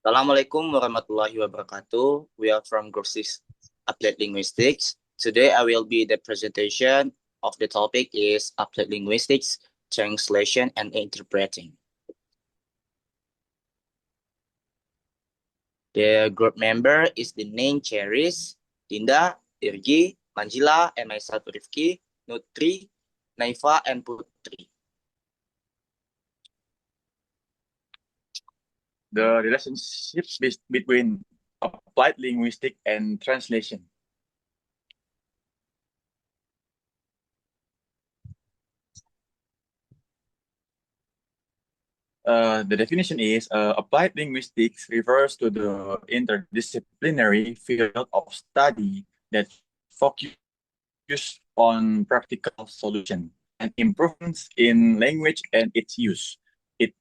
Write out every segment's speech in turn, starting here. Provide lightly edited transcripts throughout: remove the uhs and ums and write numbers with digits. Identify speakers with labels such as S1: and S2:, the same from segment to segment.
S1: Assalamualaikum warahmatullahi wabarakatuh. We are from Group 6 Applied Linguistics. Today I will be the presentation of the topic is Applied Linguistics, Translation and Interpreting. The group member is the name Cheris, Dinda, Irgi, Manjila, and myself Rifki, Nutri, Naifa, and Putri.
S2: The relationship between applied linguistics and translation. The definition is applied linguistics refers to the interdisciplinary field of study that focuses on practical solution and improvements in language and its use. It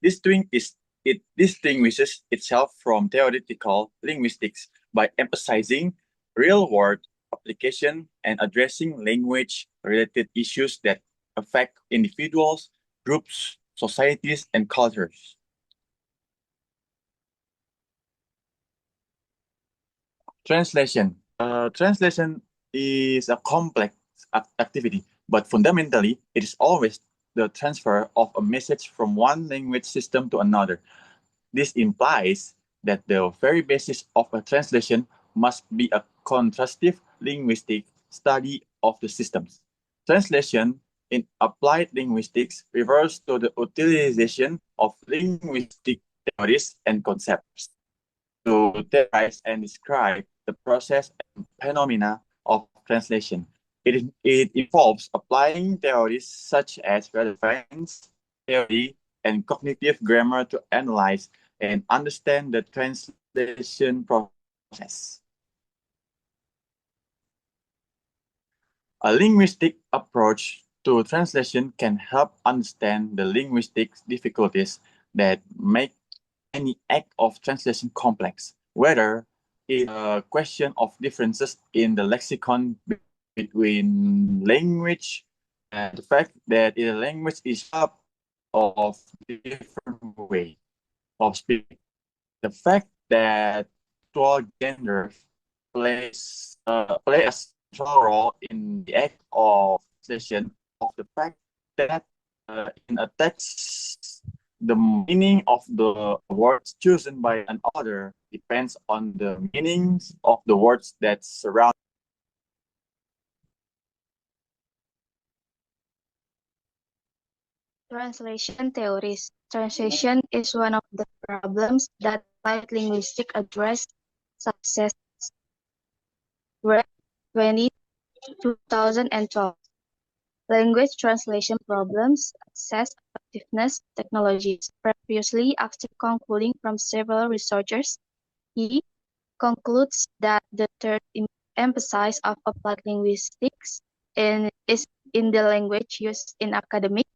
S2: distinguishes itself from theoretical linguistics by emphasizing real-world application and addressing language-related issues that affect individuals, groups, societies, and cultures. Translation. Translation is a complex activity, but fundamentally, it is always the transfer of a message from one language system to another. This implies that the very basis of a translation must be a contrastive linguistic study of the systems. Translation in applied linguistics refers to the utilization of linguistic theories and concepts to theorize and describe the process and phenomena of translation. It involves applying theories such as relevance theory and cognitive grammar to analyze and understand the translation process. A linguistic approach to translation can help understand the linguistic difficulties that make any act of translation complex, whether it's a question of differences in the lexicon between language and the fact that a language is up of different way of speaking. The fact that dual gender play a central role in the act of translation of the fact that in a text the meaning of the words chosen by an author depends on the meanings of the words that surround.
S3: Translation theories. Translation is one of the problems that applied linguistics address success rate 2012. Language translation problems assess effectiveness technologies. Previously, after concluding from several researchers, he concludes that the third emphasis of applied linguistics is in the language used in academic,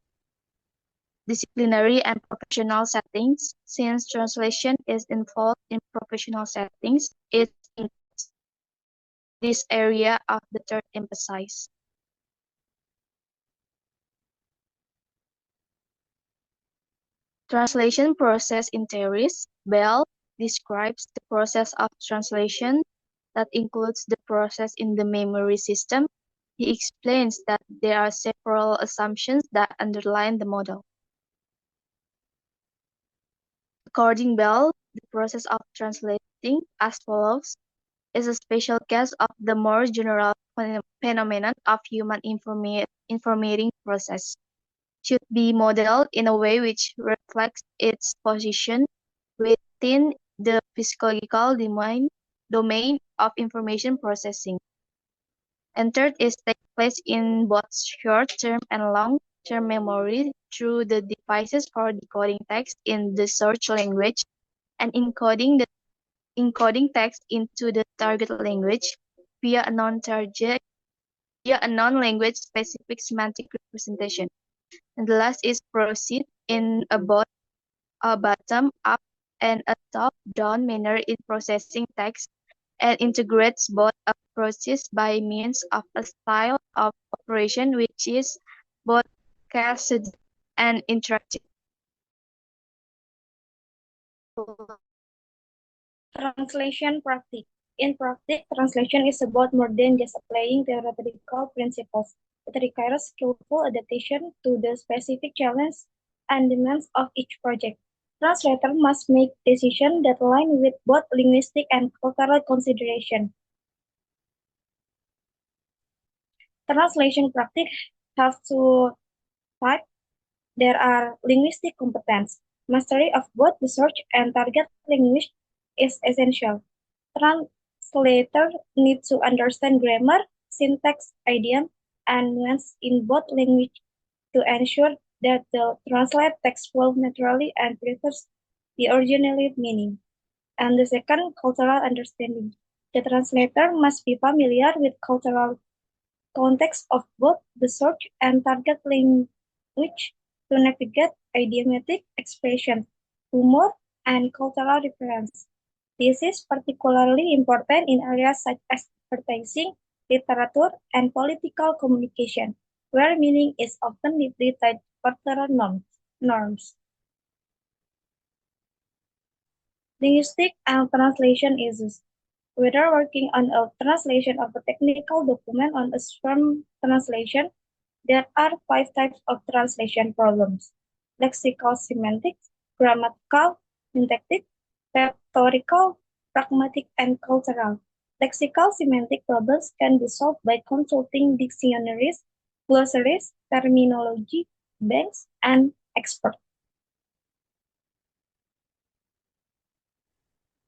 S3: disciplinary, and professional settings. Since translation is involved in professional settings, it includes this area of the third emphasis. Translation process in theories. Bell describes the process of translation that includes the process in the memory system. He explains that there are several assumptions that underlie the model. According Bell, the process of translating as follows is a special case of the more general phenomenon of human informating process. Should be modeled in a way which reflects its position within the physiological domain of information processing. And third is take place in both short-term and long-term memory through the devices for decoding text in the search language and encoding text into the target language via a non-language specific semantic representation. And the last is proceed in a bottom-up and a top-down manner in processing text and integrates both approaches by means of a style of operation which is both cascaded and interactive.
S4: Translation practice. In practice, translation is about more than just applying theoretical principles. It requires skillful adaptation to the specific challenges and demands of each project. Translator must make decisions that align with both linguistic and cultural consideration. Translation practice has two types. There are linguistic competence. Mastery of both the source and target language is essential. Translators need to understand grammar, syntax, idiom, and nuance in both languages to ensure that the translate text flows naturally and reflects the original meaning. And the second, cultural understanding. The translator must be familiar with cultural context of both the source and target language to navigate idiomatic expression, humor, and cultural reference. This is particularly important in areas such as advertising, literature, and political communication, where meaning is often deeply tied to cultural norms. Linguistic and translation issues. Whether working on a translation of a technical document on a SWORM translation, there are 5 types of translation problems: lexical semantics, grammatical, syntactic, rhetorical, pragmatic, and cultural. Lexical semantic problems can be solved by consulting dictionaries, glossaries, terminology banks, and experts.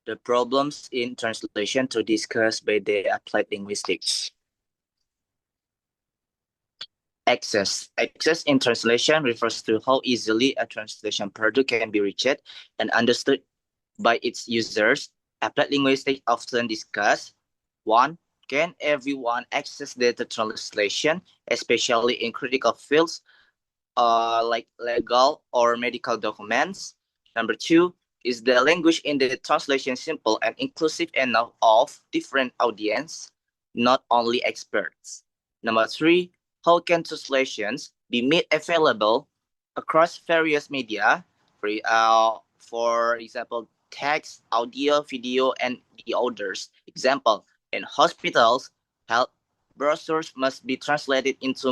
S1: The problems in translation to discuss by the applied linguistics. Access. Access in translation refers to how easily a translation product can be reached and understood by its users. Applied linguistics often discuss 1. Can everyone access the translation, especially in critical fields like legal or medical documents? Number 2, is the language in the translation simple and inclusive enough of different audience, not only experts? Number 3, how can translations be made available across various media, for example, text, audio, video, and the others? Example, in hospitals, health brochures must be translated into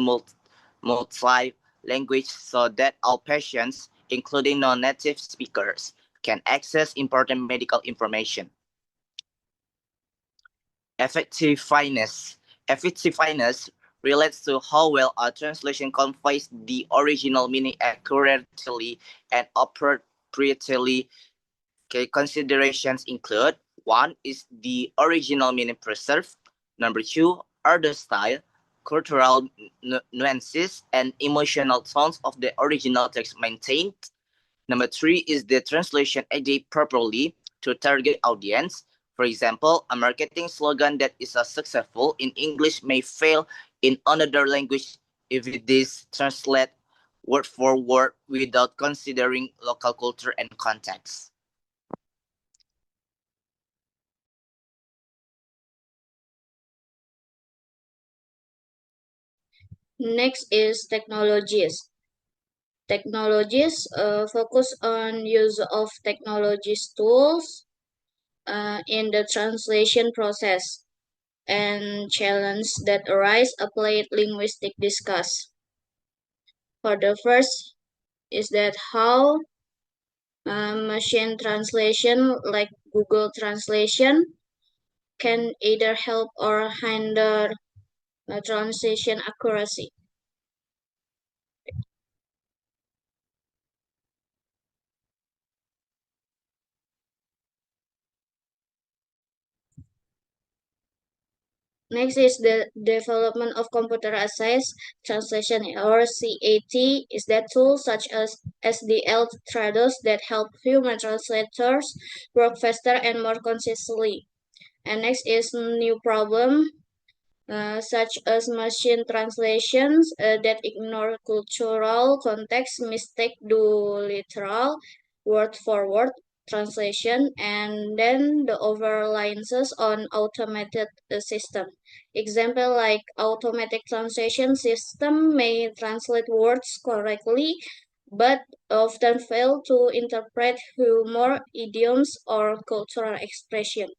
S1: multi language so that all patients, including non-native speakers, can access important medical information. Effectiveness. Effectiveness relates to how well a translation conveys the original meaning accurately and appropriately. Okay, considerations include: 1 is the original meaning preserved. Number 2 are the style, cultural nuances, and emotional tones of the original text maintained. Number 3 is the translation adapted properly to target audience. For example, a marketing slogan that is successful in English may fail in another language if it is translated word for word without considering local culture and context.
S5: Next is technologies. Technologies focus on use of technologies tools in the translation process and challenges that arise applied linguistic discuss. For the first is that how machine translation like Google Translation can either help or hinder translation accuracy. Next is the development of computer-assisted translation, or CAT, is that tools such as SDL traders that help human translators work faster and more concisely. And next is new problem, such as machine translations that ignore cultural context, mistake do literal word for word translation, and then the over-reliance on automated system. Example like automatic translation system may translate words correctly, but often fail to interpret humor, idioms, or cultural expression.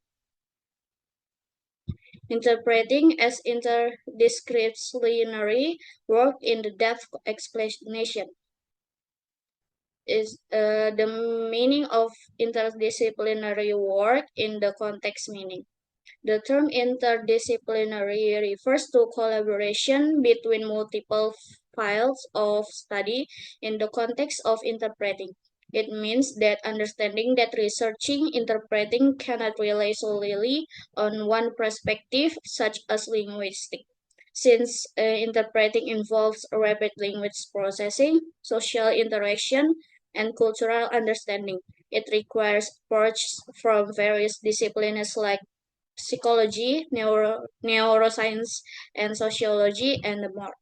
S5: Interpreting as interdisciplinary work in the depth explanation is the meaning of interdisciplinary work in the context meaning. The term interdisciplinary refers to collaboration between multiple fields of study in the context of interpreting. It means that understanding that researching interpreting cannot rely solely on one perspective, such as linguistics. Since interpreting involves rapid language processing, social interaction, and cultural understanding, it requires approaches from various disciplines like psychology, neuroscience, and sociology, and more.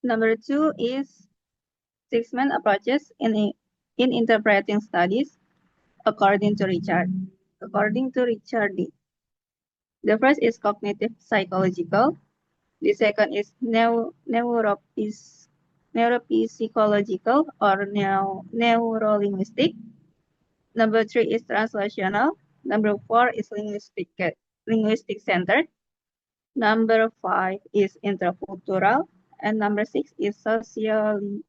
S6: Number 2 is six-man approaches in interpreting studies, according to Richard. According to Richard D. The first is cognitive psychological. The second is neuropsychological or neurolinguistic. Number 3 is translational. Number 4 is linguistic centered. Number 5 is intercultural. And number 6 is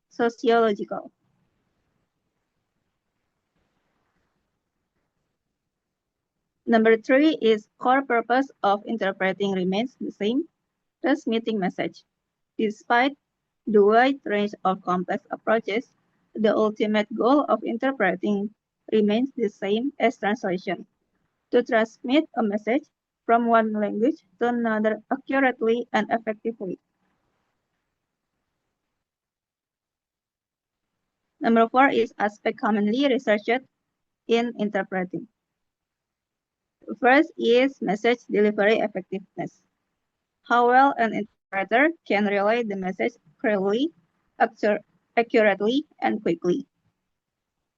S6: sociological. Number 3 is core purpose of interpreting remains the same, transmitting message. Despite the wide range of complex approaches, the ultimate goal of interpreting remains the same as translation: to transmit a message from one language to another accurately and effectively. Number 4 is aspect commonly researched in interpreting. First is message delivery effectiveness. How well an interpreter can relay the message clearly, accurately, and quickly.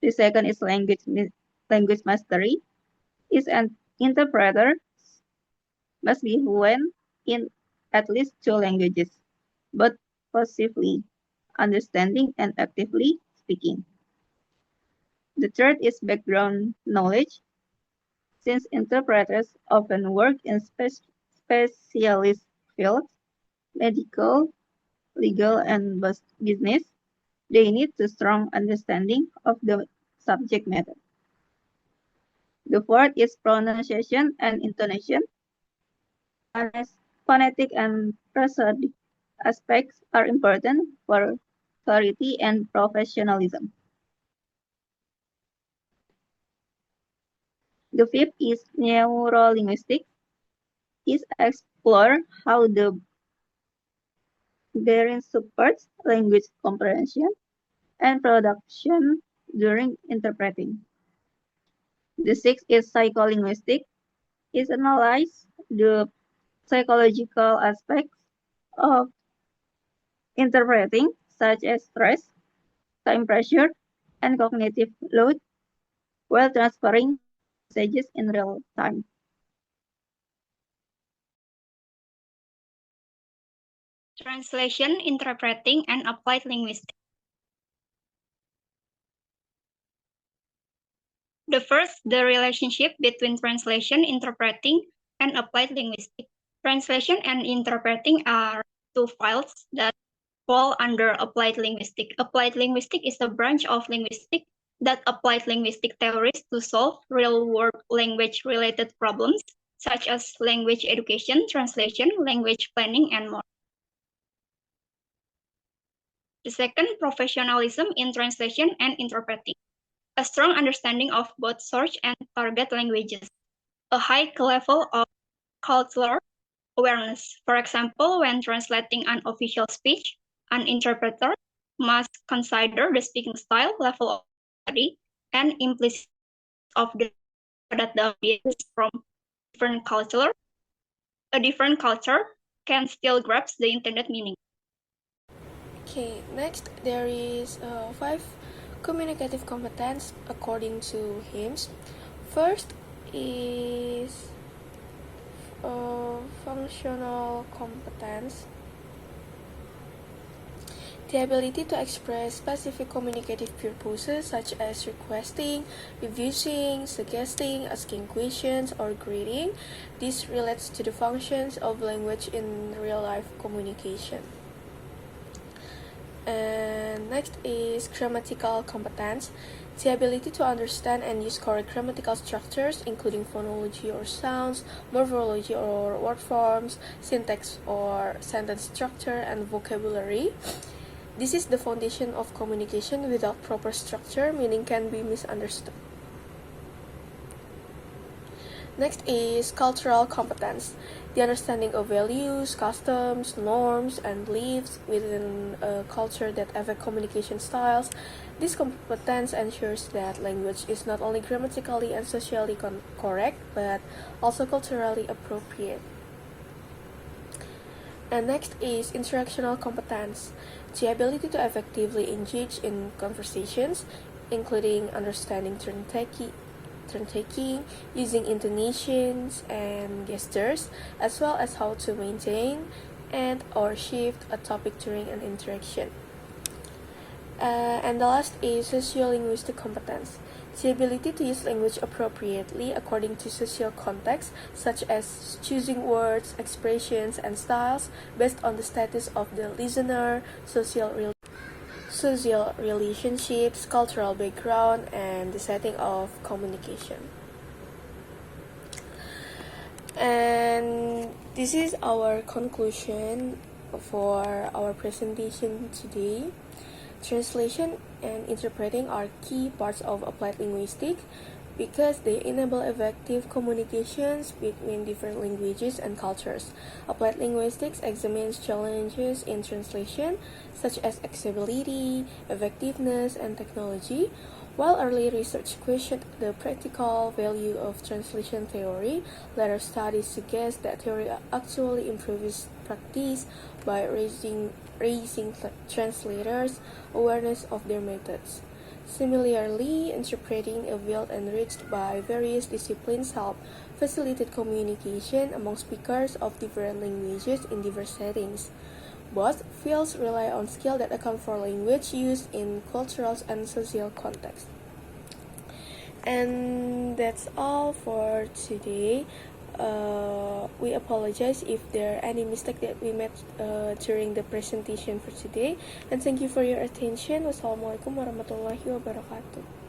S6: The second is language mastery. Is an interpreter must be fluent in at least 2 languages, both passively understanding and actively speaking. The third is background knowledge. Since interpreters often work in specialist fields, medical, legal, and business, they need a strong understanding of the subject matter. The fourth is pronunciation and intonation. Phonetic and prosodic aspects are important for clarity and professionalism. The fifth is neurolinguistic. Is explore how the brain supports language comprehension and production during interpreting. The sixth is psycholinguistic. Is analyze the psychological aspects of interpreting, such as stress, time pressure, and cognitive load, while transferring messages in real time.
S7: Translation, interpreting, and applied linguistics. The first, the relationship between translation, interpreting, and applied linguistics. Translation and interpreting are two fields that fall under applied linguistics. Applied linguistics is a branch of linguistics that applies linguistic theories to solve real-world language-related problems, such as language education, translation, language planning, and more. The second, professionalism in translation and interpreting. A strong understanding of both source and target languages. A high level of cultural awareness. For example, when translating an official speech, an interpreter must consider the speaking style, level of study, and implicit of the that the audience from different culture. A different culture can still grasp the intended meaning.
S8: Okay, next there is 5 communicative competence according to HIMSS. First is functional competence. The ability to express specific communicative purposes such as requesting, refusing, suggesting, asking questions, or greeting. This relates to the functions of language in real-life communication. And next is grammatical competence. The ability to understand and use correct grammatical structures, including phonology or sounds, morphology or word forms, syntax or sentence structure, and vocabulary. This is the foundation of communication. Without proper structure, meaning can be misunderstood. Next is cultural competence. The understanding of values, customs, norms, and beliefs within a culture that affect communication styles. This competence ensures that language is not only grammatically and socially correct, but also culturally appropriate. And next is interactional competence. The ability to effectively engage in conversations, including understanding turn-taking, using intonations and gestures, as well as how to maintain and or shift a topic during an interaction. And the last is sociolinguistic competence. The ability to use language appropriately according to social context, such as choosing words, expressions, and styles based on the status of the listener, social relationships, cultural background, and the setting of communication. And this is our conclusion for our presentation today. Translation and interpreting are key parts of applied linguistics because they enable effective communications between different languages and cultures. Applied linguistics examines challenges in translation, such as accessibility, effectiveness, and technology, while early research questioned the practical value of translation theory. Later studies suggest that theory actually improves practice by raising translators' awareness of their methods. Similarly, interpreting a field enriched by various disciplines help facilitate communication among speakers of different languages in diverse settings. Both fields rely on skills that account for language used in cultural and social contexts. And that's all for today. We apologize if there are any mistake that we made during the presentation for today. And thank you for your attention. Wassalamualaikum warahmatullahi wabarakatuh.